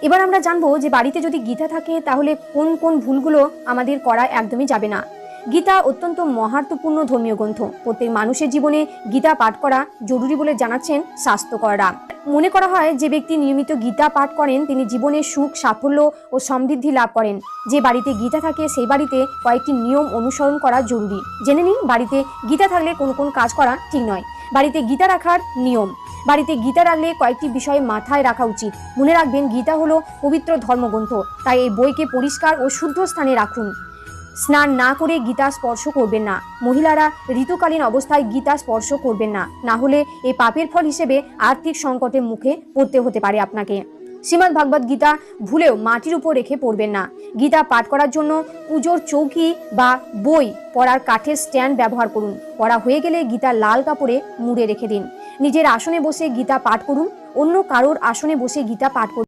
এবার আমরা জানবো যে বাড়িতে যদি গীতা থাকে তাহলে কোন কোন ভুলগুলো আমাদের করা একদমই যাবে না। গীতা অত্যন্ত মহাত্মপূর্ণ ধর্মীয় গ্রন্থ। প্রত্যেক মানুষের জীবনে গীতা পাঠ করা জরুরি বলে জানাচ্ছেন শাস্ত্রকররা। মনে করা হয় যে ব্যক্তি নিয়মিত গীতা পাঠ করেন তিনি জীবনে সুখ, সাফল্য ও সমৃদ্ধি লাভ করেন। যে বাড়িতে গীতা থাকে সেই বাড়িতে কয়েকটি নিয়ম অনুসরণ করা জরুরি। জেনে নিন বাড়িতে গীতা থাকলে কোন কোন কাজ করা ঠিক নয়। বাড়িতে গীতা রাখার নিয়ম। বাড়িতে গীতা রাখলে কয়েকটি বিষয় মাথায় রাখা উচিত। মনে রাখবেন, গীতা হলো পবিত্র ধর্মগ্রন্থ, তাই এই বইকে পরিষ্কার ও শুদ্ধ স্থানে রাখুন। স্নান না করে গীতা স্পর্শ করবেন না। মহিলারা ঋতুকালীন অবস্থায় গীতা স্পর্শ করবেন না, না হলে এই পাপের ফল হিসেবে আর্থিক সংকটের মুখে পড়তে হতে পারে আপনাকে। শ্রীমদ্ ভাগবত গীতা ভুলেও মাটির উপর রেখে পড়বেন না। গীতা পাঠ করার জন্য পুজোর চৌকি বা বই পড়ার কাঠের স্ট্যান্ড ব্যবহার করুন। পড়া হয়ে গেলে গীতা লাল কাপড়ে মুড়ে রেখে দিন। নিজের আসনে বসে গীতা পাঠ করুন, অন্য কারোর আসনে বসে গীতা পাঠ করুন।